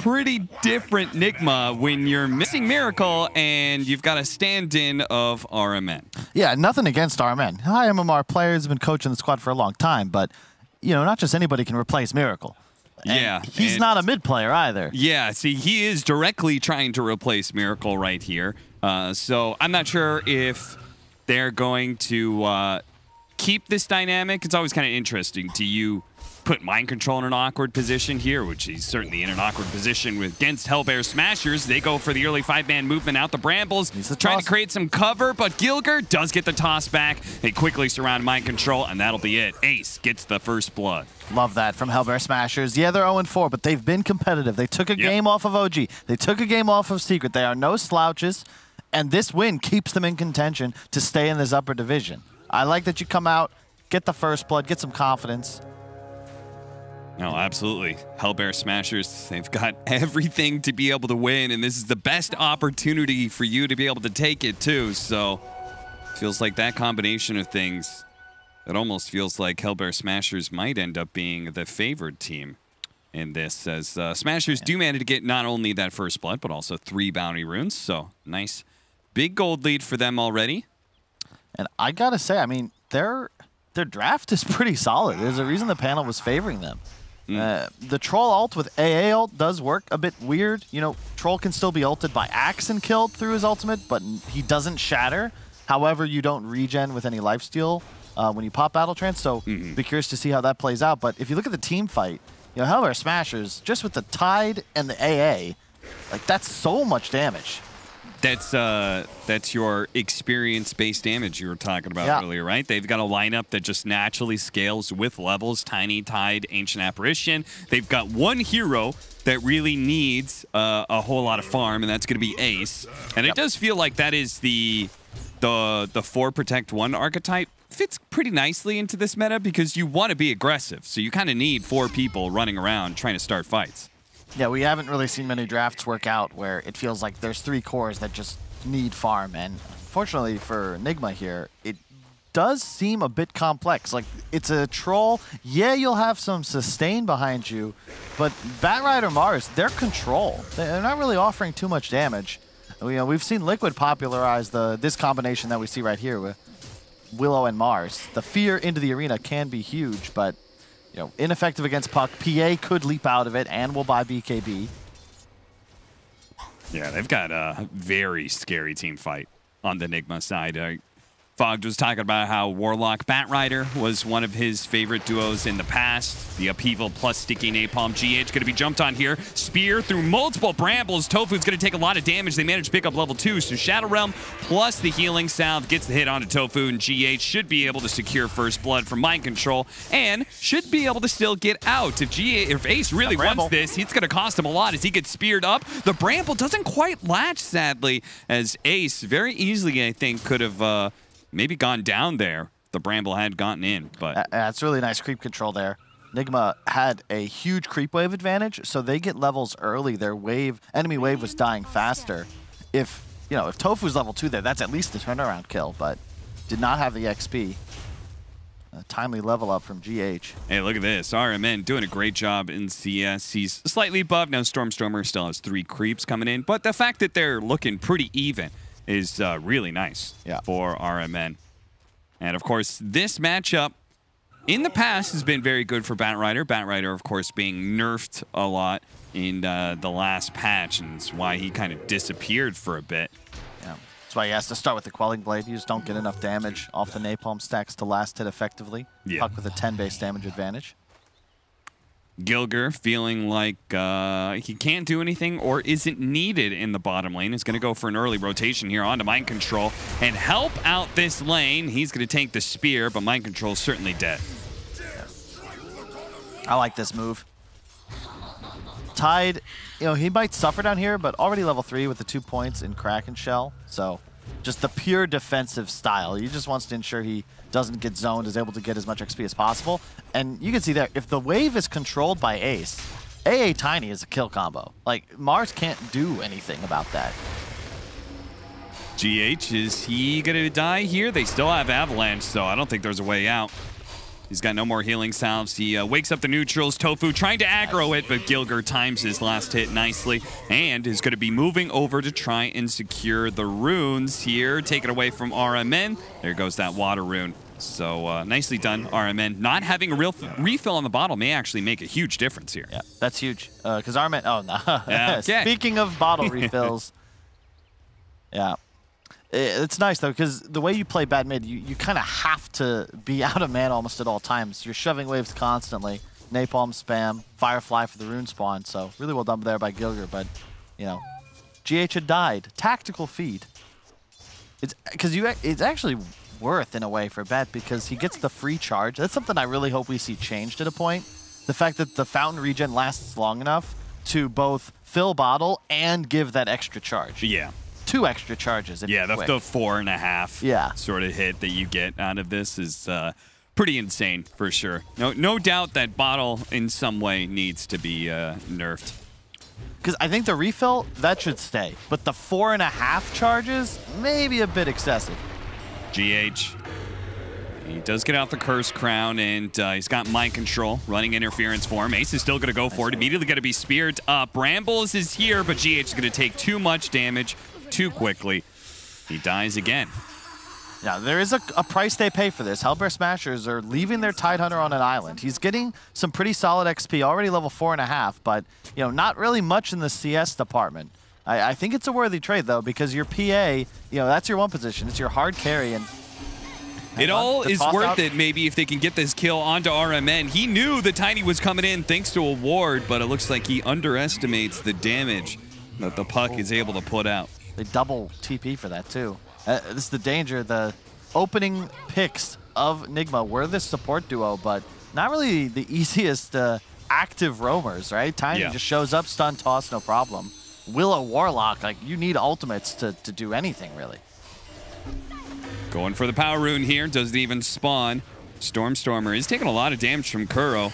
pretty different Nigma when you're missing Miracle and you've got a stand-in of RMN. Yeah, nothing against RMN. High MMR players have been coaching the squad for a long time, but, you know, not just anybody can replace Miracle. And yeah. he's not a mid player either. Yeah, see, he is directly trying to replace Miracle right here. So I'm not sure if they're going to keep this dynamic. It's always kind of interesting. Do you put Mind Control in an awkward position here, which he's certainly in an awkward position against Hellbear Smashers. They go for the early 5-man movement out the Brambles, trying to create some cover, but Gilger does get the toss back. They quickly surround Mind Control, and that'll be it. Ace gets the first blood. Love that from Hellbear Smashers. Yeah, they're 0-4, but they've been competitive. They took a game off of OG. They took a game off of Secret. They are no slouches, and this win keeps them in contention to stay in this upper division. I like that you come out, get the first blood, get some confidence. No, absolutely. Hellbear Smashers, they've got everything to be able to win, and this is the best opportunity for you to be able to take it, too. So, feels like that combination of things, it almost feels like Hellbear Smashers might end up being the favored team in this, as Smashers do manage to get not only that first blood, but also 3 bounty runes. So, nice big gold lead for them already. And I gotta say, I mean, their draft is pretty solid. There's a reason the panel was favoring them. The Troll ult with AA ult does work a bit weird. You know, Troll can still be ulted by Axe and killed through his ultimate, but he doesn't shatter. However, you don't regen with any lifesteal when you pop Battle Trance, so be curious to see how that plays out. But if you look at the team fight, you know, Hellbear Smashers, just with the Tide and the AA, like, that's so much damage. That's your experience-based damage you were talking about earlier, right? They've got a lineup that just naturally scales with levels, Tiny, Tide, Ancient Apparition. They've got one hero that really needs a whole lot of farm, and that's going to be Ace. And it does feel like that is the 4 Protect 1 archetype fits pretty nicely into this meta because you want to be aggressive. So you kind of need 4 people running around trying to start fights. Yeah, we haven't really seen many drafts work out where it feels like there's 3 cores that just need farm. And fortunately for Nigma here, it does seem a bit complex. Like, it's a Troll. Yeah, you'll have some sustain behind you, but Batrider Mars, they're control. They're not really offering too much damage. You know, we've seen Liquid popularize this combination that we see right here with Willow and Mars. The fear into the arena can be huge, but you know, ineffective against Puck. PA could leap out of it and will buy BKB. Yeah, they've got a very scary team fight on the Nigma side. Fogged was talking about how Warlock Batrider was one of his favorite duos in the past. The Upheaval plus Sticky Napalm. GH going to be jumped on here. Spear through multiple Brambles. Tofu's going to take a lot of damage. They managed to pick up level 2. So Shadow Realm plus the Healing Salve gets the hit onto Tofu, and GH should be able to secure first blood from Mind Control and should be able to still get out. If Ace really wants this, it's going to cost him a lot as he gets speared up. The Bramble doesn't quite latch, sadly, as Ace very easily, I think, could have maybe gone down there. The Bramble had gotten in, but that's really nice creep control there. Nigma had a huge creep wave advantage, so they get levels early. Their enemy wave was dying faster. If Tofu's level 2 there, that's at least a turnaround kill, but did not have the XP. A timely level up from GH. Hey, look at this. RMN doing a great job in CS. He's slightly above. Now Stormstormer still has 3 creeps coming in, but the fact that they're looking pretty even is really nice for RMN. And of course, this matchup in the past has been very good for Batrider. Batrider, of course, being nerfed a lot in the last patch, and it's why he kind of disappeared for a bit. Yeah, that's why he has to start with the Quelling Blade. You just don't get enough damage off the Napalm stacks to last hit effectively. Puck with a 10 base damage advantage. Gilger feeling like he can't do anything or isn't needed in the bottom lane is going to go for an early rotation here onto Mind Control and help out this lane. He's going to tank the spear, but Mind Control's certainly dead. I like this move. Tide, you know, he might suffer down here, but already level 3 with the 2 points in Kraken Shell. So just the pure defensive style. He just wants to ensure he doesn't get zoned, is able to get as much XP as possible. And you can see there, if the wave is controlled by Ace, AA Tiny is a kill combo. Like, Mars can't do anything about that. GH, is he going to die here? They still have Avalanche, so I don't think there's a way out. He's got no more healing salves. He wakes up the neutrals. Tofu trying to aggro it, but Gilgir times his last hit nicely and is going to be moving over to try and secure the runes here. Take it away from RMN. There goes that water rune. So nicely done, RMN. Not having a real refill on the bottle may actually make a huge difference here. Yeah, that's huge. Because RMN, oh, no. Yeah, okay. Speaking of bottle refills, yeah. It's nice, though, because the way you play bad mid, you kind of have to be out of mana almost at all times. You're shoving waves constantly. Napalm spam, Firefly for the rune spawn. So really well done there by Gilgir. But, you know, GH had died. Tactical feed. It's actually worth, in a way, for Bet because he gets the free charge. That's something I really hope we see changed at a point. The fact that the fountain regen lasts long enough to both fill bottle and give that extra charge. Yeah. 2 extra charges. Yeah, the 4.5 sort of hit that you get out of this is pretty insane for sure. No doubt that bottle in some way needs to be nerfed. Because I think the refill, that should stay. But the 4.5 charges, maybe a bit excessive. GH, he does get off the Curse Crown, and he's got Mind Control running interference for him. Ace is still going to go for it. Immediately going to be speared up. Brambles is here, but GH is going to take too much damage too quickly. He dies again. Yeah, there is a price they pay for this. Hellbear Smashers are leaving their Tidehunter on an island. He's getting some pretty solid XP, already level 4.5, but you know, not really much in the CS department. I think it's a worthy trade, though, because your PA, you know, that's your one position. It's your hard carry, and it all is worth it, maybe, if they can get this kill onto RMN. He knew the Tiny was coming in thanks to a ward, but it looks like he underestimates the damage that the puck is able to put out. They double TP for that, too. This is the danger. The opening picks of Nigma were this support duo, but not really the easiest active roamers, right? Tiny just shows up, stun, toss, no problem. Willow Warlock, like, you need ultimates to do anything, really. Going for the power rune here, doesn't even spawn. Stormstormer is taking a lot of damage from Kuro.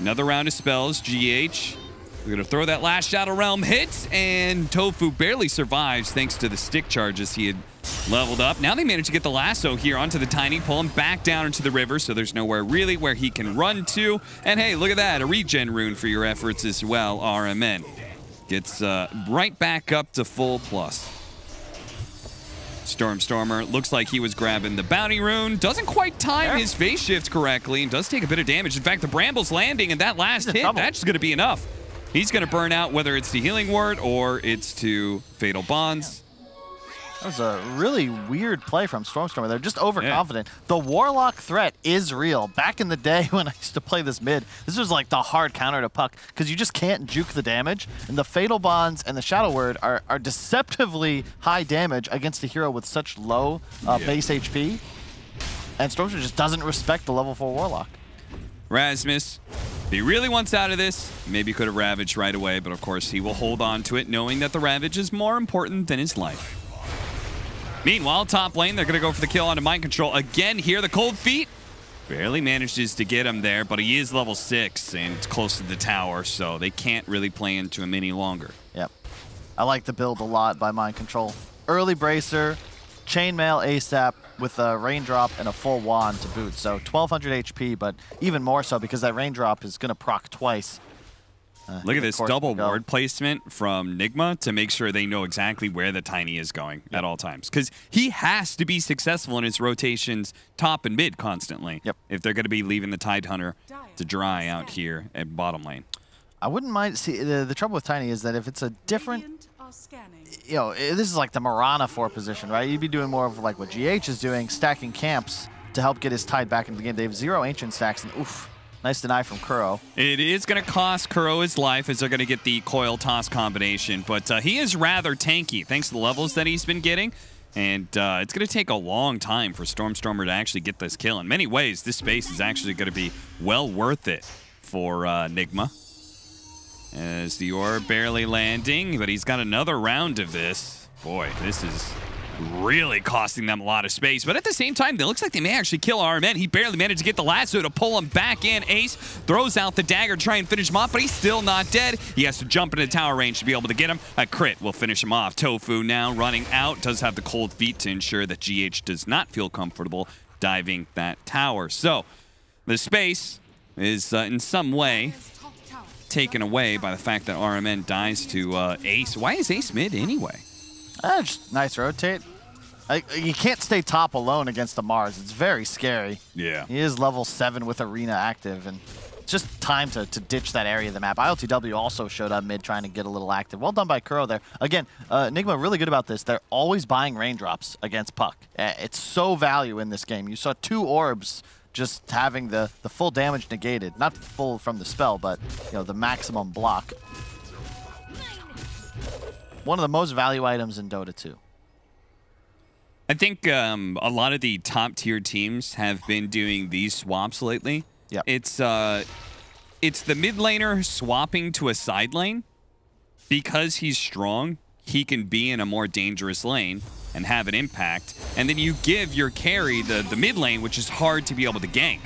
Another round of spells, GH. We're going to throw that last Shadow Realm hit, and Tofu barely survives thanks to the stick charges he had leveled up. Now they manage to get the lasso here onto the Tiny, pull him back down into the river, so there's nowhere really where he can run to. And hey, look at that, a regen rune for your efforts as well, RMN. Gets right back up to full plus. Stormstormer looks like he was grabbing the bounty rune. Doesn't quite time his phase shift correctly and does take a bit of damage. In fact, the Bramble's landing and that last hit, that's going to be enough. He's going to burn out, whether it's to Healing Ward or it's to Fatal Bonds. That was a really weird play from Stormstormer. They're just overconfident. Yeah. The Warlock threat is real. Back in the day when I used to play this mid, this was like the hard counter to Puck because you just can't juke the damage. And the Fatal Bonds and the Shadow Word are deceptively high damage against a hero with such low base HP. And Stormstormer just doesn't respect the level 4 Warlock. Rasmus, if he really wants out of this, maybe could have Ravaged right away, but of course he will hold on to it, knowing that the Ravage is more important than his life. Meanwhile, top lane, they're going to go for the kill onto Mind Control. Again here, the Cold Feet barely manages to get him there, but he is level 6 and close to the tower, so they can't really play into him any longer. Yep. I like the build a lot by Mind Control. Early Bracer, Chainmail ASAP with a Raindrop and a full wand to boot. So 1200 HP, but even more so because that Raindrop is going to proc twice. Look at this double ward placement from Nigma to make sure they know exactly where the Tiny is going at all times. Because he has to be successful in his rotations top and mid constantly if they're going to be leaving the Tidehunter to dry out here at bottom lane. I wouldn't mind. See, the trouble with Tiny is that if it's a different, you know, this is like the Mirana 4 position, right? You'd be doing more of like what GH is doing, stacking camps to help get his Tide back into the game. They have 0 Ancient stacks, and oof. Nice deny from Kuro. It is going to cost Kuro his life as they're going to get the coil toss combination, but he is rather tanky thanks to the levels that he's been getting, and it's going to take a long time for Stormstormer to actually get this kill. In many ways, this space is actually going to be well worth it for Nigma. As the orb barely landing, but he's got another round of this. Boy, this is really costing them a lot of space. But at the same time, it looks like they may actually kill RMN. He barely managed to get the lasso to pull him back in. Ace throws out the dagger, try and finish him off, but he's still not dead. He has to jump into tower range to be able to get him. A crit will finish him off. Tofu now running out, does have the Cold Feet to ensure that GH does not feel comfortable diving that tower. So The space is in some way taken away by the fact that RMN dies to Ace. Why is Ace mid anyway? Just nice rotate. You can't stay top alone against the Mars. It's very scary. Yeah. He is level 7 with Arena active, and it's just time to ditch that area of the map. ILTW also showed up mid trying to get a little active. Well done by Kuro there. Again, Nigma really good about this. They're always buying raindrops against Puck. It's so value in this game. You saw 2 orbs just having the full damage negated. Not full from the spell, but the maximum block. One of the most value items in Dota 2. I think a lot of the top-tier teams have been doing these swaps lately. Yeah. It's the mid laner swapping to a side lane. Because he's strong, he can be in a more dangerous lane and have an impact. And then you give your carry the mid lane, which is hard to be able to gank.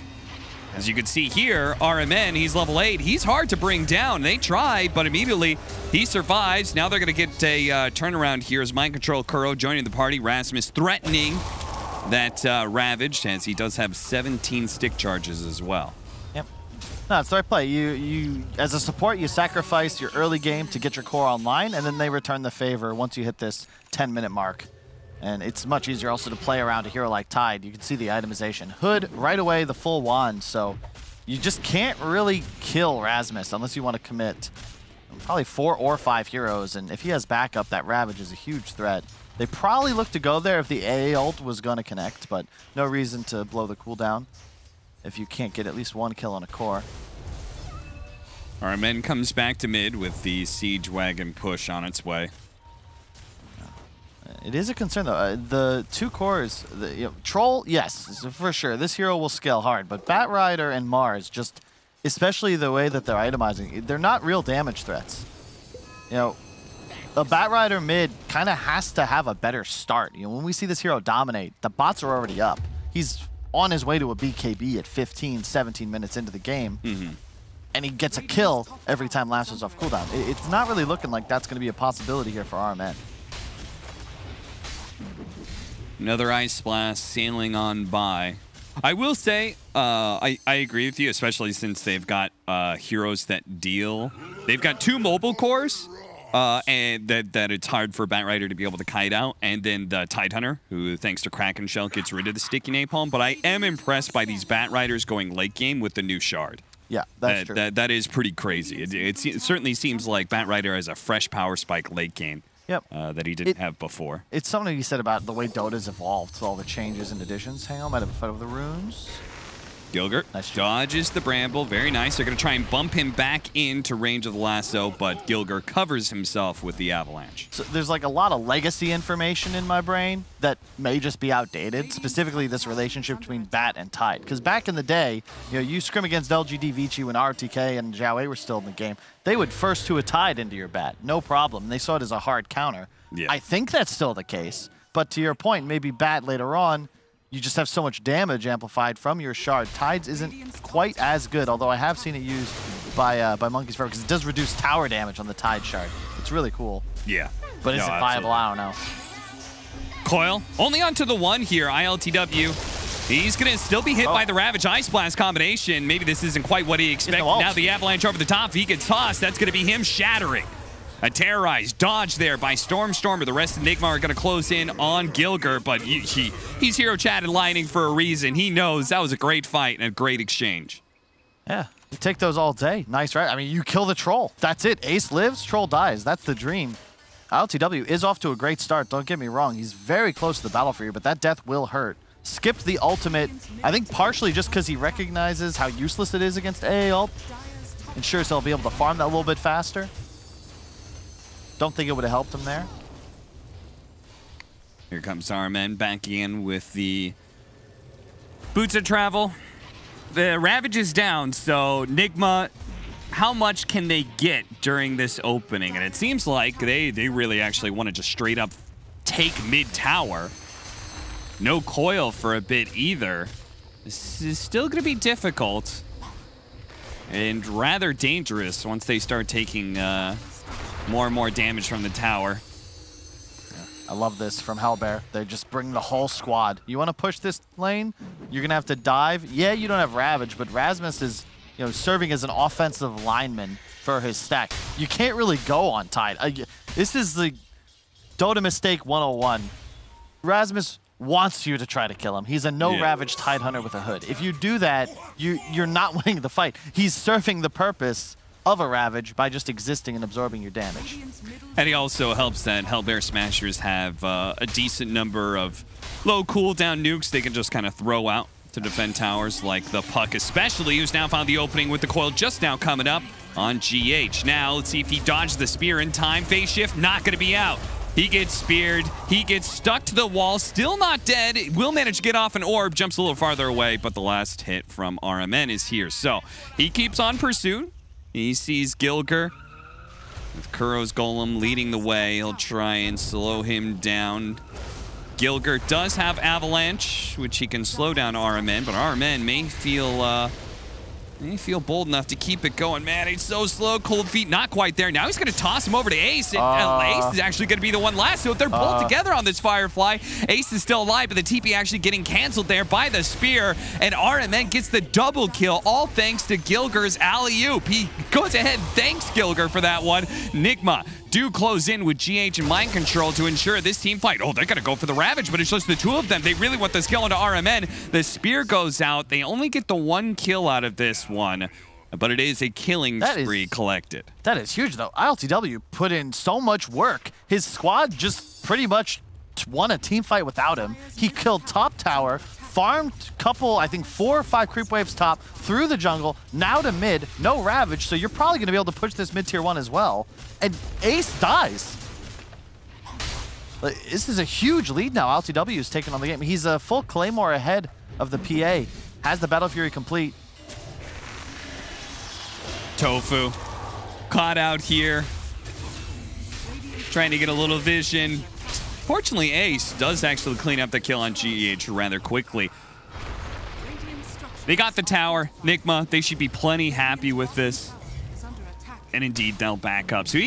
As you can see here, RMN, he's level 8. He's hard to bring down. They try, but immediately he survives. Now they're going to get a turnaround here as Mind Control Kuro joining the party. Rasmus threatening that Ravaged, as he does have 17 stick charges as well. Yep. No, it's the right play. You as a support, you sacrifice your early game to get your core online, and then they return the favor once you hit this 10-minute mark. And it's much easier also to play around a hero like Tide. You can see the itemization. Hood, right away, the full wand. So you just can't really kill Rasmus unless you want to commit probably 4 or 5 heroes. And if he has backup, that Ravage is a huge threat. They probably look to go there if the AA ult was going to connect, but no reason to blow the cooldown if you can't get at least 1 kill on a core. RMN comes back to mid with the Siege Wagon push on its way. It is a concern, though. The 2 cores, Troll, yes, for sure. This hero will scale hard, but Batrider and Mars, just especially the way that they're itemizing, they're not real damage threats. A Batrider mid kind of has to have a better start. When we see this hero dominate, the bots are already up. He's on his way to a BKB at 15, 17 minutes into the game, and he gets a kill every time Last is off cooldown. It's not really looking like that's going to be a possibility here for RMN. Another Ice Blast sailing on by. I will say, I agree with you, especially since they've got heroes that deal. They've got 2 mobile cores, and that it's hard for Batrider to be able to kite out, and then the Tidehunter, who, thanks to Kraken Shell, gets rid of the sticky napalm. But I am impressed by these Batriders going late game with the new shard. Yeah, that's true. That is pretty crazy. It certainly seems like Batrider has a fresh power spike late game. Yep. That he didn't have before. It's something you said about the way Dota's evolved, all the changes and additions. Hang on, might have a fight over the runes. Gilgert nice dodges the Bramble. Very nice. They're going to try and bump him back into range of the lasso, but Gilgert covers himself with the Avalanche. So there's like a lot of legacy information in my brain that may just be outdated, specifically this relationship between Bat and Tide. Because back in the day, you scrim against LGD Vici when RTK and Zhao Wei were still in the game. They would first 2 a Tide into your Bat, no problem. And they saw it as a hard counter. Yeah. I think that's still the case. But to your point, maybe Bat later on, you just have so much damage amplified from your shard. Tides isn't quite as good, although I have seen it used by Monkey's Forever because it does reduce tower damage on the Tide shard. It's really cool. Yeah. But is it viable? I don't know. Coil, only onto the 1 here, ILTW. He's going to still be hit by the Ravage Ice Blast combination. Maybe this isn't quite what he expected. Now the Avalanche over the top. If he gets tossed, that's going to be him shattering. A terrorized dodge there by Stormer. The rest of Nigma are going to close in on Gilgert, but he's hero chatted lining for a reason. He knows that was a great fight and a great exchange. Yeah, you take those all day. Nice, right? I mean, you kill the Troll. That's it. Ace lives, Troll dies. That's the dream. ILTW is off to a great start. Don't get me wrong. He's very close to the battle for you, but that death will hurt. Skipped the ultimate, I think partially just because he recognizes how useless it is against AA ult. Ensures he'll be able to farm that a little bit faster. Don't think it would have helped him there. Here comes RMN back in with the Boots of Travel. The Ravage is down, so Nigma, how much can they get during this opening? And it seems like they really actually want to just straight up take mid-tower. No Coil for a bit either. This is still going to be difficult and rather dangerous once they start taking more and more damage from the tower. I love this from Hellbear. They just bring the whole squad. You want to push this lane? You're going to have to dive. Yeah, you don't have Ravage, but Rasmus is, you know, serving as an offensive lineman for his stack. You can't really go on Tide. This is the Dota mistake 101. Rasmus wants you to try to kill him. He's a no-Ravage Tide Hunter with a hood. If you do that, you're not winning the fight. He's serving the purpose of a Ravage by just existing and absorbing your damage. And he also helps that Hellbear Smashers have a decent number of low cooldown nukes they can just kind of throw out to defend towers, like the Puck especially, who's now found the opening with the coil just now coming up on GH. Now, let's see if he dodged the spear in time. Phase shift, not going to be out. He gets speared. He gets stuck to the wall. Still not dead. Will manage to get off an orb. Jumps a little farther away, but the last hit from RMN is here. So he keeps on pursuit. He sees Gilger with Kuro's Golem leading the way. He'll try and slow him down. Gilger does have Avalanche, which he can slow down RMN, but RMN may feel bold enough to keep it going. Man, he's so slow. Cold Feet not quite there. Now he's going to toss him over to Ace, and Ace is actually going to be the one last. So they're both together on this Firefly. Ace is still alive, but the TP actually getting canceled there by the spear, and RMN gets the double kill, all thanks to Gilger's alley-oop. He goes ahead, thanks Gilger for that one. Nigma do close in with GH and Mind Control to ensure this team fight. Oh, they're going to go for the Ravage, but it's just the two of them. They really want this kill into RMN. The spear goes out. They only get the one kill out of this one, but it is a killing spree collected. That is huge, though. ILTW put in so much work. His squad just pretty much won a team fight without him. He killed top tower, farmed couple, I think 4 or 5 creep waves top, through the jungle, now to mid, no Ravage, so you're probably going to be able to push this mid tier 1 as well. And Ace dies. This is a huge lead now LTW is taking on the game. He's a full Claymore ahead of the PA. Has the Battle Fury complete. Tofu caught out here, trying to get a little vision. Fortunately, Ace does actually clean up the kill on GEH rather quickly. They got the tower. Nigma, they should be plenty happy with this. And indeed, they'll back up. So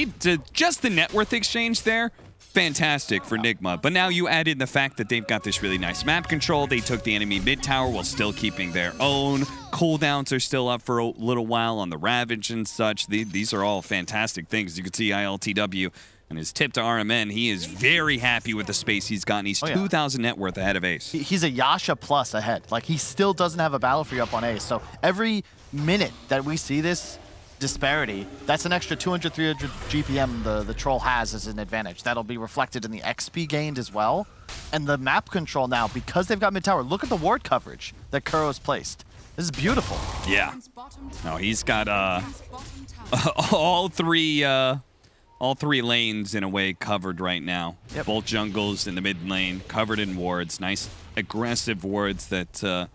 just the net worth exchange there, fantastic for Nigma. But now you add in the fact that they've got this really nice map control. They took the enemy mid tower while still keeping their own. Cooldowns are still up for a little while on the Ravage and such. These are all fantastic things. You can see ILTW and his tip to RMN. He is very happy with the space he's gotten. He's 2,000 net worth ahead of Ace. He's a Yasha plus ahead. Like, he still doesn't have a Battle Fury up on Ace. So every minute that we see this disparity, that's an extra 200, 300 GPM the troll has as an advantage. That'll be reflected in the XP gained as well. And the map control now, because they've got mid tower, look at the ward coverage that Kuro's placed. This is beautiful. Yeah. No, he's got all three lanes in a way covered right now. Yep. Both jungles in the mid lane covered in wards. Nice aggressive wards that are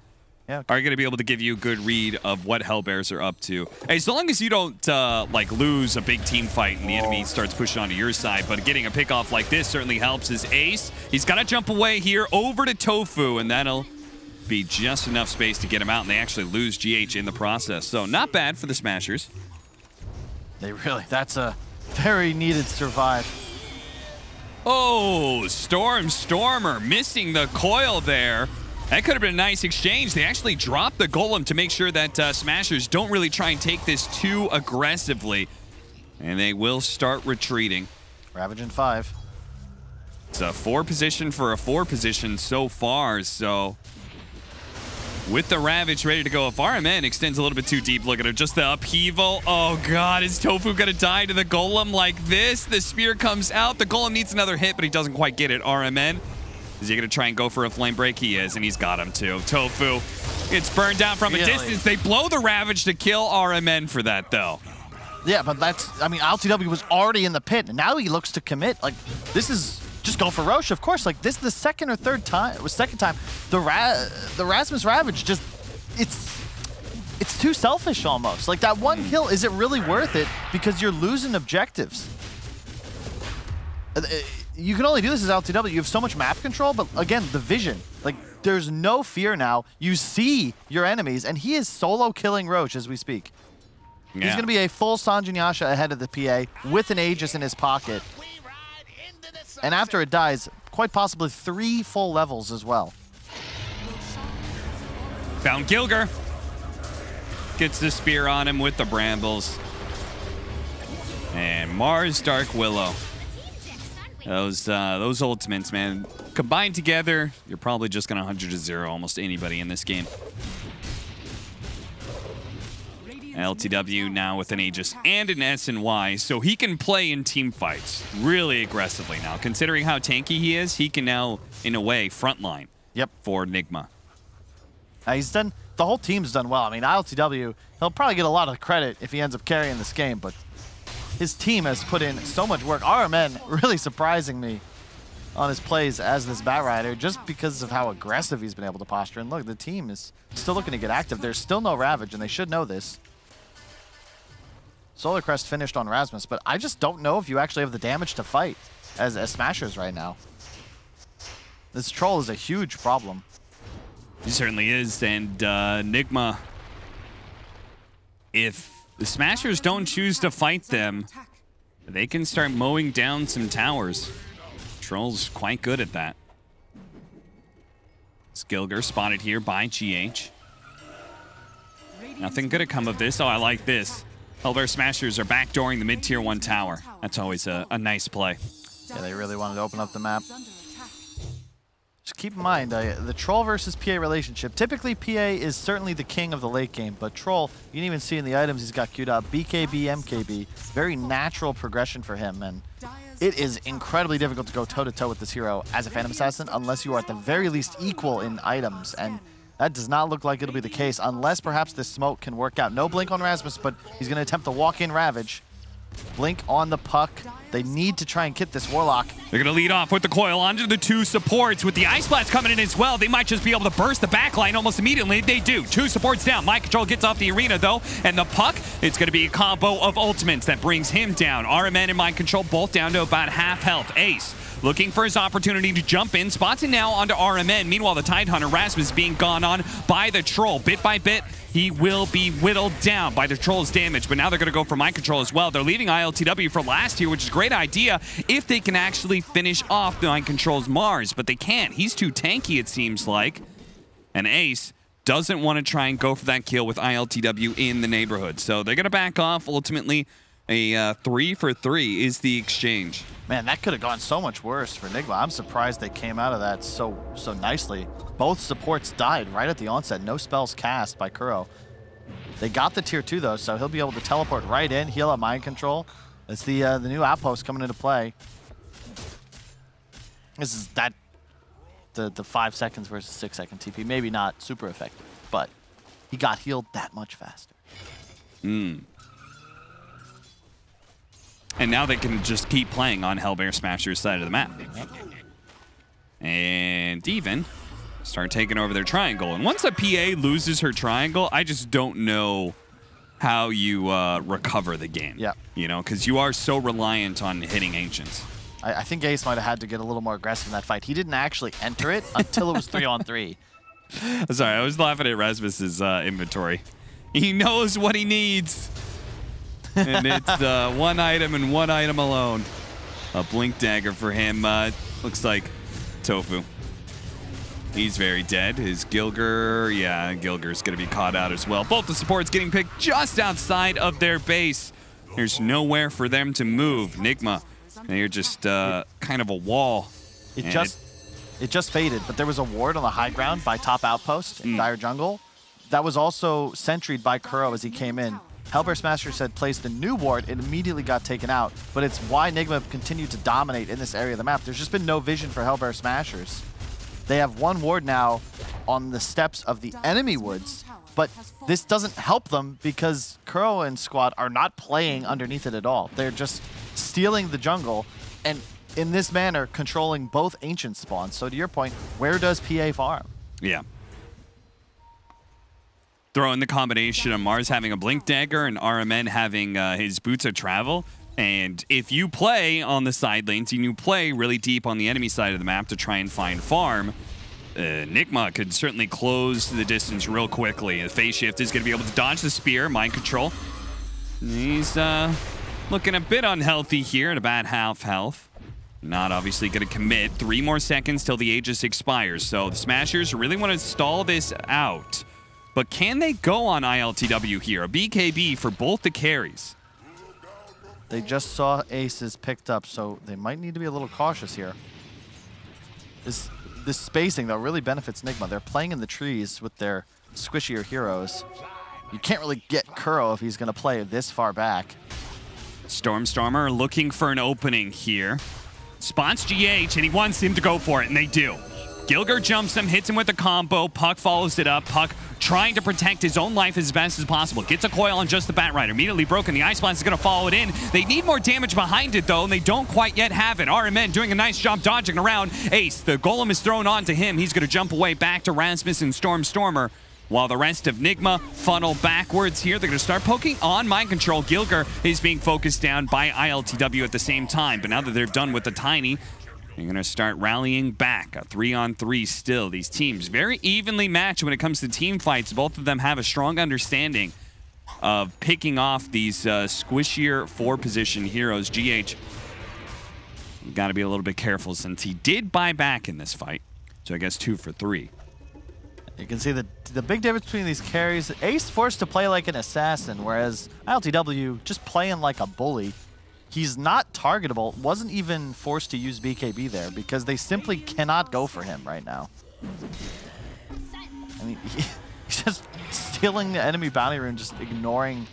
going to be able to give you a good read of what Hellbears are up to. Hey, so long as you don't like lose a big team fight and the enemy starts pushing onto your side, but getting a pick off like this certainly helps. His Ace, he's got to jump away here over to Tofu, and that'll be just enough space to get him out, and they actually lose GH in the process. So not bad for the Smashers. That's a very needed survive. Oh, Stormer missing the coil there. That could have been a nice exchange. They actually dropped the Golem to make sure that Smashers don't really try and take this too aggressively. And they will start retreating. Ravage in 5. It's a 4 position for a 4 position so far, so with the Ravage ready to go, if RMN extends a little bit too deep, look at it, just the upheaval. Oh God, is Tofu gonna die to the Golem like this? The spear comes out, the Golem needs another hit, but he doesn't quite get it. RMN, is he gonna try and go for a flame break? He is, and he's got him too. Tofu gets burned down from a distance. They blow the Ravage to kill RMN for that though. Yeah, but that's, I mean, LTW was already in the pit, and now he looks to commit. Like, this is just go for Roche, of course. Like, this is the second time, the Rasmus Ravage just, it's too selfish almost. Like, that one kill, is it really worth it? Because you're losing objectives. You can only do this as LTW. You have so much map control, but again, the vision. Like, there's no fear now. You see your enemies, and he is solo killing Roche as we speak. Yeah. He's going to be a full Sanjin Yasha ahead of the PA with an Aegis in his pocket. And after it dies, quite possibly 3 full levels as well. Found Gilger. Gets the spear on him with the brambles. And Mars Dark Willow. Those ultimates, man. Combined together, you're probably just going to 100-0 almost anybody in this game. LTW now with an Aegis and an SNY, so he can play in team fights really aggressively now. Considering how tanky he is, he can now, in a way, frontline for Nigma. He's done, the whole team's done well. I mean, LTW, he'll probably get a lot of credit if he ends up carrying this game, but his team has put in so much work. RMN really surprising me on his plays as this Batrider just because of how aggressive he's been able to posture. And look, the team is still looking to get active. There's still no Ravage, and they should know this. Solar Crest finished on Rasmus, but I just don't know if you actually have the damage to fight as Smashers right now. This troll is a huge problem. He certainly is, and Nigma, if the Smashers don't choose to fight them, they can start mowing down some towers. Troll's quite good at that. Skilger spotted here by GH. Nothing good to come of this. Oh, I like this. Hellbear Smashers are backdooring the mid-tier 1 tower. That's always a nice play. Yeah, they really wanted to open up the map. Just keep in mind, the Troll versus PA relationship. Typically, PA is certainly the king of the late game, but Troll, you can even see in the items he's got queued up, BKB, MKB, very natural progression for him, and it is incredibly difficult to go toe-to-toe with this hero as a Phantom Assassin unless you are at the very least equal in items, and that does not look like it'll be the case unless perhaps this smoke can work out. No blink on Rasmus, but he's going to attempt the walk-in Ravage. Blink on the puck. They need to try and kit this Warlock. They're going to lead off with the coil onto the 2 supports. With the Ice Blast coming in as well, they might just be able to burst the backline almost immediately. They do. 2 supports down. Mind Control gets off the arena, though. And the puck, it's going to be a combo of ultimates that brings him down. RMN and Mind Control both down to about half health. Ace looking for his opportunity to jump in. Spots it now onto RMN. Meanwhile, the Tidehunter, Rasmus, being gone on by the Troll. Bit by bit, he will be whittled down by the Troll's damage, but now they're going to go for Mind Control as well. They're leaving ILTW for last here, which is a great idea if they can actually finish off the Mind Control's Mars, but they can't. He's too tanky, it seems like. And Ace doesn't want to try and go for that kill with ILTW in the neighborhood, so they're going to back off. Ultimately, a 3 for 3 is the exchange. Man, that could have gone so much worse for Nigma. I'm surprised they came out of that so nicely. Both supports died right at the onset. No spells cast by Kuro. They got the tier 2 though, so he'll be able to teleport right in, heal up Mind Control. It's the new outpost coming into play. This is the 5 seconds versus 6 second TP. Maybe not super effective, but he got healed that much faster. And now they can just keep playing on Hellbear Smasher's side of the map. And even start taking over their triangle. And once a PA loses her triangle, I just don't know how you recover the game. Yeah. You know, because you are so reliant on hitting Ancients. I think Ace might have had to get a little more aggressive in that fight. He didn't actually enter it until it was 3-on-3. Sorry, I was laughing at Rasmus's inventory. He knows what he needs. And it's 1 item and 1 item alone. A Blink Dagger for him. Looks like Tofu. He's very dead. His Gilger, yeah, Gilger's going to be caught out as well. Both the supports getting picked just outside of their base. There's nowhere for them to move. Nigma, they're just kind of a wall. It just faded, but there was a ward on the high ground by top outpost in Dire Jungle. That was also sentryed by Kuro as he came in. Hellbear Smashers had placed a new ward. It immediately got taken out, but it's why Nigma have continued to dominate in this area of the map. There's just been no vision for Hellbear Smashers. They have 1 ward now on the steps of the enemy woods, but this doesn't help them because Kuro and squad are not playing underneath it at all. They're just stealing the jungle and in this manner controlling both ancient spawns. So to your point, where does PA farm? Yeah. Throw in the combination of Mars having a Blink Dagger and RMN having his Boots of Travel. And if you play on the side lanes and you play really deep on the enemy side of the map to try and find farm, Nigma could certainly close the distance real quickly. The Phase Shift is going to be able to dodge the Spear, Mind Control. He's looking a bit unhealthy here at about half health. Not obviously going to commit. 3 more seconds till the Aegis expires. So the Smashers really want to stall this out. But can they go on ILTW here? A BKB for both the carries. They just saw aces picked up, so they might need to be a little cautious here. This spacing, though, really benefits Nigma. They're playing in the trees with their squishier heroes. You can't really get Kuro if he's going to play this far back. Stormstormer looking for an opening here. Spots GH, and he wants him to go for it, and they do. Gilgir jumps him, hits him with a combo. Puck follows it up. Puck trying to protect his own life as best as possible. Gets a coil on just the Batrider. Immediately broken. The Ice Blast is going to follow it in. They need more damage behind it, though, and they don't quite yet have it. RMN doing a nice job dodging around. Ace, the Golem is thrown onto him. He's going to jump away back to Rasmus and Stormstormer. While the rest of Nigma funnel backwards here. They're going to start poking on Mind Control. Gilgir is being focused down by ILTW at the same time. But now that they're done with the Tiny, they're going to start rallying back. A 3-on-3 still. These teams very evenly matched when it comes to team fights. Both of them have a strong understanding of picking off these squishier 4-position heroes. GH, you got to be a little bit careful since he did buy back in this fight. So I guess 2 for 3. You can see the big difference between these carries. Ace forced to play like an assassin, whereas ILTW just playing like a bully. He's not targetable, wasn't even forced to use BKB there because they simply cannot go for him right now. I mean, he's just stealing the enemy bounty rune, just ignoring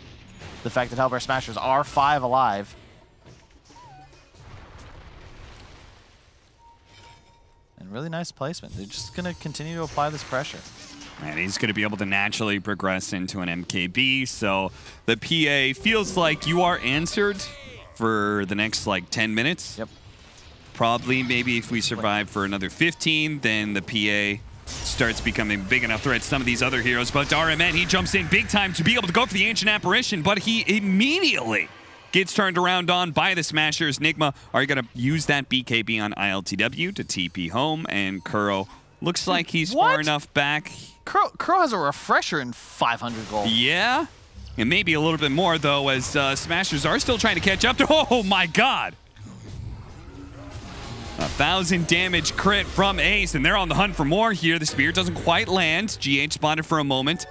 the fact that Hellbear Smashers are 5 alive. And really nice placement. They're just going to continue to apply this pressure. And he's going to be able to naturally progress into an MKB. So the PA feels like you are answered for the next, like, 10 minutes. Yep. Probably, maybe if we survive for another 15, then the PA starts becoming big enough threat to some of these other heroes. But RMN, he jumps in big time to be able to go for the Ancient Apparition, but he immediately gets turned around on by the Smashers. Nigma are going to use that BKB on ILTW to TP home, and Kuro looks like he's far enough back. Kuro has a refresher in 500 gold. Yeah, and maybe a little bit more, though, as Smashers are still trying to catch up to... Oh, my God. 1,000 damage crit from Ace, and they're on the hunt for more here. The spear doesn't quite land. GH spotted for a moment.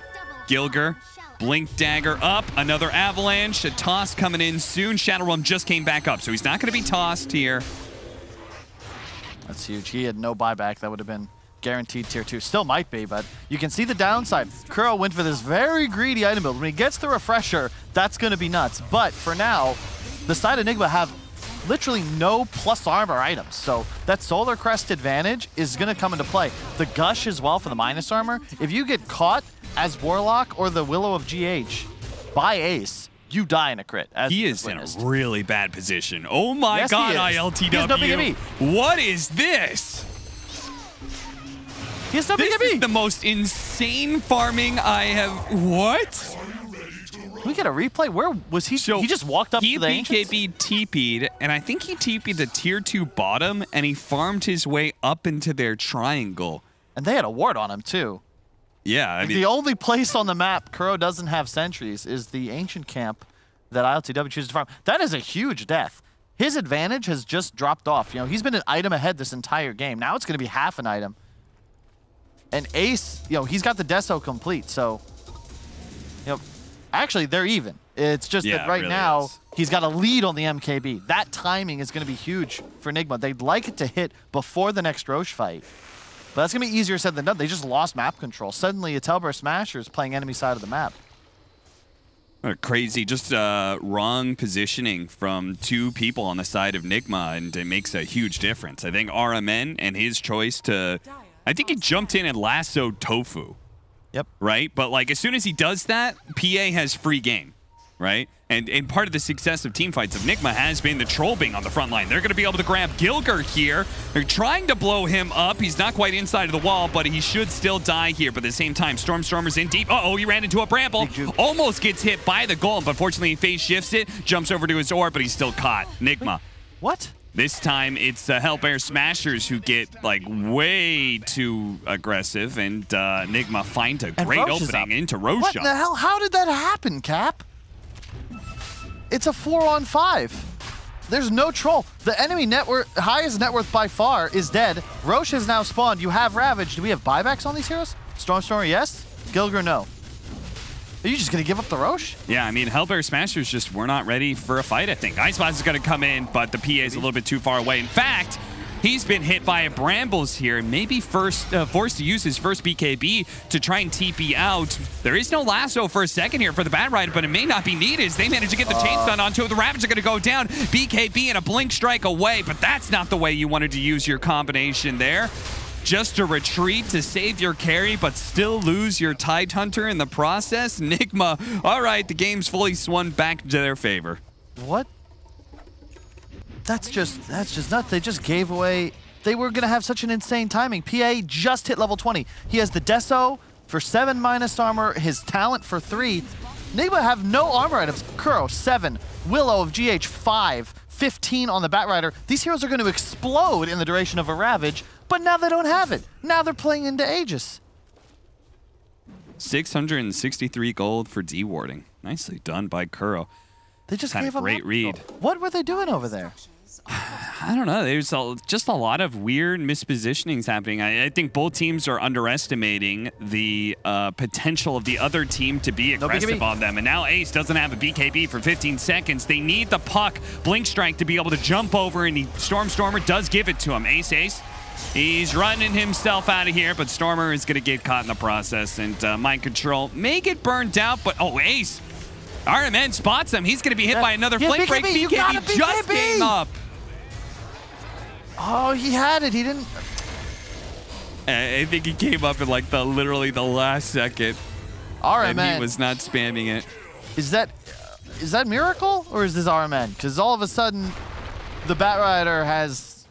Gilgir, Blink Dagger up. Another Avalanche. A toss coming in soon. Shadow Realm just came back up, so he's not going to be tossed here. That's huge. He had no buyback. That would have been guaranteed tier 2. Still might be, but you can see the downside. Kuro went for this very greedy item build. When he gets the refresher, that's going to be nuts. But for now, the side of Nigma have literally no plus armor items. So that Solar Crest advantage is going to come into play. The Gush as well for the minus armor. If you get caught as Warlock or the Willow of GH by Ace, you die in a crit. He is in a really bad position. Oh my God, ILTW. He has no BKB. What is this? He has no BKB. This is the most insane farming I have... What? Can we get a replay? Where was he? So he just walked up to the Ancients? He BKB TP'd, and I think he TP'd the tier 2 bottom, and he farmed his way up into their triangle. And they had a ward on him, too. Yeah, I mean... The only place on the map Kuro doesn't have sentries is the Ancient Camp that ILTW chooses to farm. That is a huge death. His advantage has just dropped off. You know, he's been an item ahead this entire game. Now it's going to be half an item. And Ace, you know, he's got the Deso complete, so... You know, actually, they're even. It's just that right now, he's got a lead on the MKB. That timing is going to be huge for Nigma. They'd like it to hit before the next Roche fight. But that's going to be easier said than done. They just lost map control. Suddenly, a Hellbear Smasher is playing enemy side of the map. Crazy, just wrong positioning from 2 people on the side of Nigma, and it makes a huge difference. I think RMN and his choice to... I think he jumped in and lassoed Tofu. Yep. Right? But, like, as soon as he does that, PA has free game, right? And part of the success of teamfights of Nigma has been the troll being on the front line. They're going to be able to grab Gilgir here. They're trying to blow him up. He's not quite inside of the wall, but he should still die here. But at the same time, Stormstormer's in deep. Uh-oh, he ran into a bramble. Almost gets hit by the golem, but fortunately he phase shifts it, jumps over to his orb, but he's still caught. Nigma. What? This time, it's Hellbear Smashers who get, like, way too aggressive, and Nigma finds a great opening into Roche. What the hell? How did that happen, Cap? It's a 4-on-5. There's no troll. The enemy highest net worth by far is dead. Roche has now spawned. You have Ravage. Do we have buybacks on these heroes? Stormstormer, yes. Gilgir, no. Are you just going to give up the Roche? Yeah, I mean, Hellbear Smashers just were not ready for a fight, I think. Icebox is going to come in, but the PA is a little bit too far away. In fact, he's been hit by a Brambles here, maybe forced to use his first BKB to try and TP out. There is no lasso for a second here for the Batrider, but it may not be needed as they manage to get the chain stun onto it. The Ravage are going to go down. BKB and a Blink Strike away, but that's not the way you wanted to use your combination there. Just a retreat to save your carry, but still lose your Tidehunter in the process. Nigma, all right, the game's fully swung back to their favor. What? That's just nuts. They just gave away. They were going to have such an insane timing. PA just hit level 20. He has the Deso for 7 minus armor, his talent for 3. Nigma have no armor items. Kuro, 7. Willow of GH, 5. 15 on the Batrider. These heroes are going to explode in the duration of a Ravage, but now they don't have it. Now they're playing into Aegis. 663 gold for dewarding. Nicely done by Kuro. They just Had gave a up. great read. What were they doing over there? I don't know. There's just a lot of weird mispositionings happening. I think both teams are underestimating the potential of the other team to be aggressive on them. And now Ace doesn't have a BKB for 15 seconds. They need the puck, Blink Strike, to be able to jump over, and Stormstormer does give it to him. Ace. He's running himself out of here, but Stormer is going to get caught in the process, and Mind Control may get burned out, but Ace. RMN spots him. He's going to be hit by another Flame Break. BKB just came up. Oh, he had it. He didn't. I think he came up in like literally the last second. RMN. And he was not spamming it. Is that Miracle or is this RMN? Because all of a sudden, the Batrider is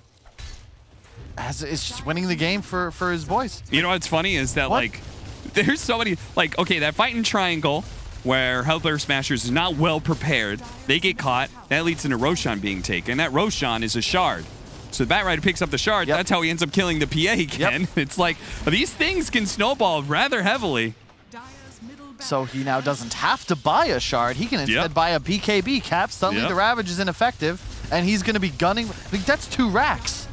just winning the game for his boys. You know what's funny is that like there's so many okay, that fight in triangle where Hellbear Smashers is not well prepared. They get caught. That leads into Roshan being taken. That Roshan is a shard. So the Batrider picks up the shard. That's how he ends up killing the PA again. It's like these things can snowball rather heavily. So he now doesn't have to buy a shard. He can instead buy a BKB cap. Suddenly the Ravage is ineffective, and he's going to be gunning. Like, that's 2 racks.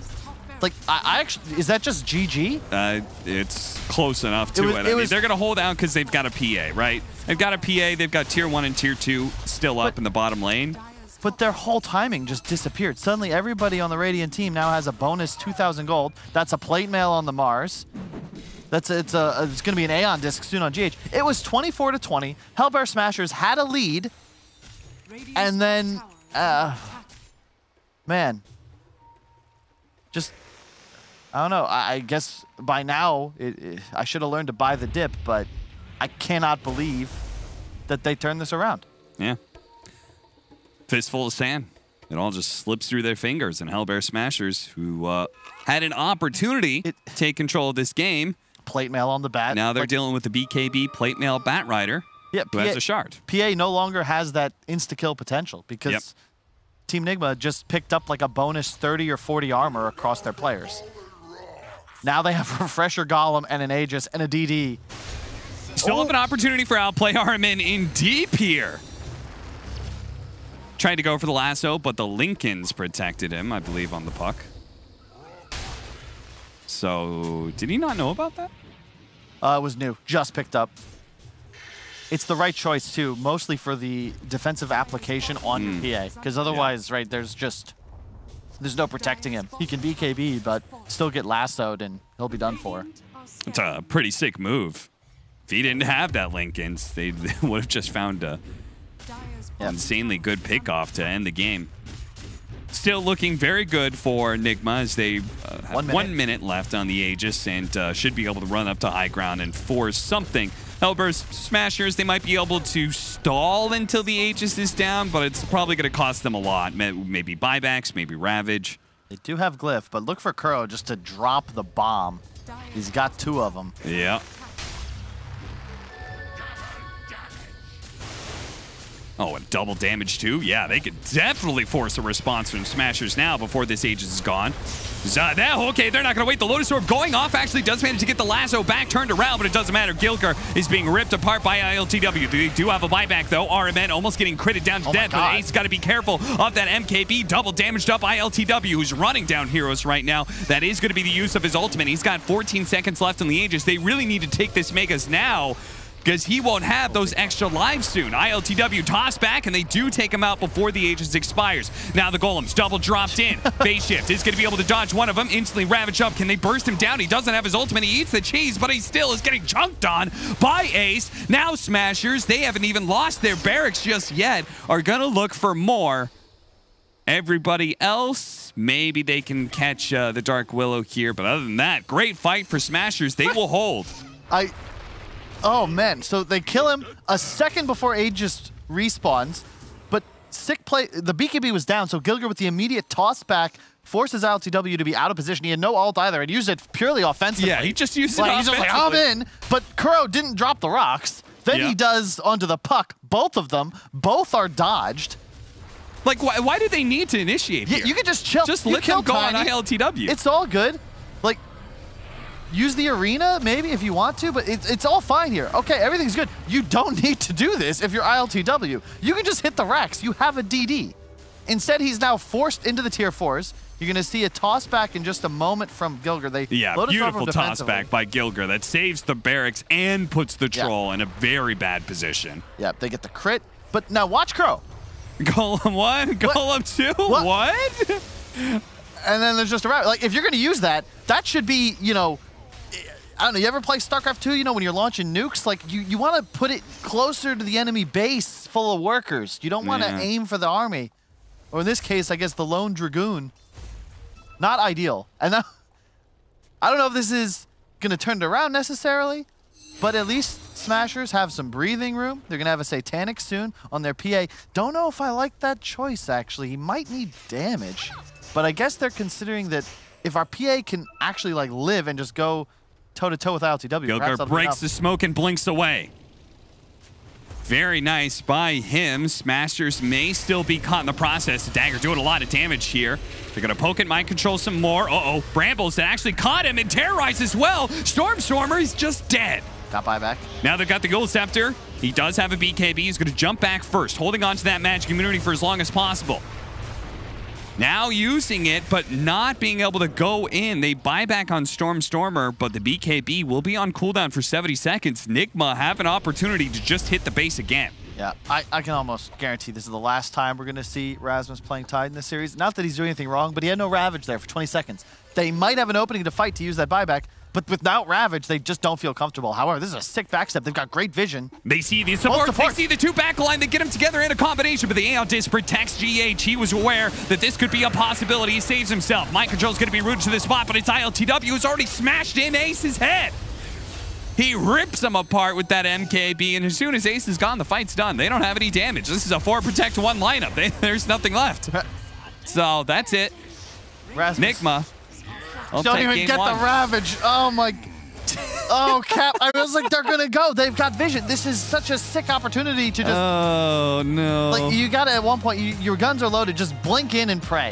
Like, I actually, is that just GG? It's close enough to it. I mean, they're going to hold out because they've got a PA, right? They've got a PA. They've got tier 1 and tier 2 still up in the bottom lane. But their whole timing just disappeared. Suddenly, everybody on the Radiant team now has a bonus 2,000 gold. That's a plate mail on the Mars. It's going to be an Aeon disc soon on GH. It was 24-20. Hellbear Smashers had a lead, and then, man, just I don't know. I guess by now I should have learned to buy the dip, but I cannot believe that they turned this around. Yeah. Fistful of sand. It all just slips through their fingers, and Hellbear Smashers, who had an opportunity to take control of this game. Plate mail on the bat. Now they're dealing with the BKB plate mail Batrider, who has a shard. PA no longer has that insta-kill potential because Team Nigma just picked up like a bonus 30 or 40 armor across their players. Now they have Refresher Golem and an Aegis and a DD. Still have an opportunity for outplay RMN in deep here. Tried to go for the lasso, but the Lincolns protected him, I believe, on the puck. So, did he not know about that? It was new. Just picked up. It's the right choice, too, mostly for the defensive application on your PA. Because otherwise, right, there's no protecting him. He can BKB, but still get lassoed, and he'll be done for. It's a pretty sick move. If he didn't have that Lincolns, they would have just found a insanely good pickoff to end the game. Still looking very good for Nigma as they have 1 minute left on the Aegis and should be able to run up to high ground and force something. Hellbear Smashers, they might be able to stall until the Aegis is down, but it's probably going to cost them a lot. Maybe buybacks, maybe Ravage. They do have Glyph, but look for Kuro just to drop the bomb. He's got 2 of them. Yeah. Oh, and double damage too? Yeah, they could definitely force a response from Smashers now before this Aegis is gone. Okay, they're not going to wait. The Lotus Orb going off actually does manage to get the lasso back turned around, but it doesn't matter. Gilgir is being ripped apart by ILTW. They do have a buyback, though. RMN almost getting critted down to death, but Ace got to be careful of that MKB. Double damaged up ILTW, who's running down heroes right now. That is going to be the use of his ultimate. He's got 14 seconds left in the Aegis. They really need to take this Megas now, because he won't have those extra lives soon. ILTW toss back, and they do take him out before the Aegis expires. Now the Golems double dropped in. Phase Shift is going to be able to dodge one of them, instantly ravage up. Can they burst him down? He doesn't have his ultimate. He eats the cheese, but he still is getting chunked on by Ace. Now Smashers, they haven't even lost their barracks just yet, are going to look for more. Everybody else, maybe they can catch the Dark Willow here, but other than that, great fight for Smashers. They will hold. Oh, man. So they kill him a second before Aegis respawns, but sick play. The BKB was down, so Gilgir with the immediate toss back forces ILTW to be out of position. He had no ult either and used it purely offensively. Yeah, he just used it He's just like, I'm in, but Kuro didn't drop the rocks. Then he does onto the puck. Both of them, both are dodged. Like, why did they need to initiate here? You could just chill. Just let them go on ILTW. It's all good. Like, use the arena, maybe, if you want to, but it's all fine here. Okay, everything's good. You don't need to do this if you're ILTW. You can just hit the racks. You have a DD. Instead, he's now forced into the tier 4s. You're going to see a toss back in just a moment from Gilgir. Beautiful toss back by Gilgir that saves the barracks and puts the troll in a very bad position. Yep, they get the crit. But now watch Crow. Golem 1, Golem 2, what? And then there's just a rabbit. Like, if you're going to use that, that should be, you know, I don't know, you ever play StarCraft 2, you know, when you're launching nukes, like, you want to put it closer to the enemy base full of workers. You don't want to aim for the army. Or in this case, I guess the lone Dragoon. Not ideal. And now, I don't know if this is going to turn it around necessarily, but at least Smashers have some breathing room. They're going to have a Satanic soon on their PA. Don't know if I like that choice, actually. He might need damage. But I guess they're considering that if our PA can actually, like, live and just go toe-to-toe with ILTW. Gilgir breaks the smoke and blinks away. Very nice by him. Smashers may still be caught in the process. Dagger doing a lot of damage here. They're going to poke it, mind control some more. Uh-oh. Brambles that actually caught him and terrorized as well. Stormstormer is just dead. Got buyback. Now they've got the Gold Scepter. He does have a BKB. He's going to jump back first, holding on to that magic immunity for as long as possible. Now using it, but not being able to go in. They buy back on Stormstormer, but the BKB will be on cooldown for 70 seconds. Nigma have an opportunity to just hit the base again. Yeah, I can almost guarantee this is the last time we're going to see Rasmus playing Tide in this series. Not that he's doing anything wrong, but he had no Ravage there for 20 seconds. They might have an opening to fight to use that buyback, but without Ravage, they just don't feel comfortable. However, this is a sick backstep. They've got great vision. They see the support. They see the two backline. They get them together in a combination, but the Aeon Disc protects GH. He was aware that this could be a possibility. He saves himself. Mind control's going to be rooted to the spot, but it's ILTW who's already smashed in Ace's head. He rips him apart with that MKB, and as soon as Ace is gone, the fight's done. They don't have any damage. This is a 4-protect-1 lineup. There's nothing left. So that's it. Rasmus. Nigma. Don't even get the Ravage. Oh, my. Oh, Cap. I was like, they're going to go. They've got vision. This is such a sick opportunity to just. Oh, no. Like, you got to, at one point, your guns are loaded. Just blink in and pray.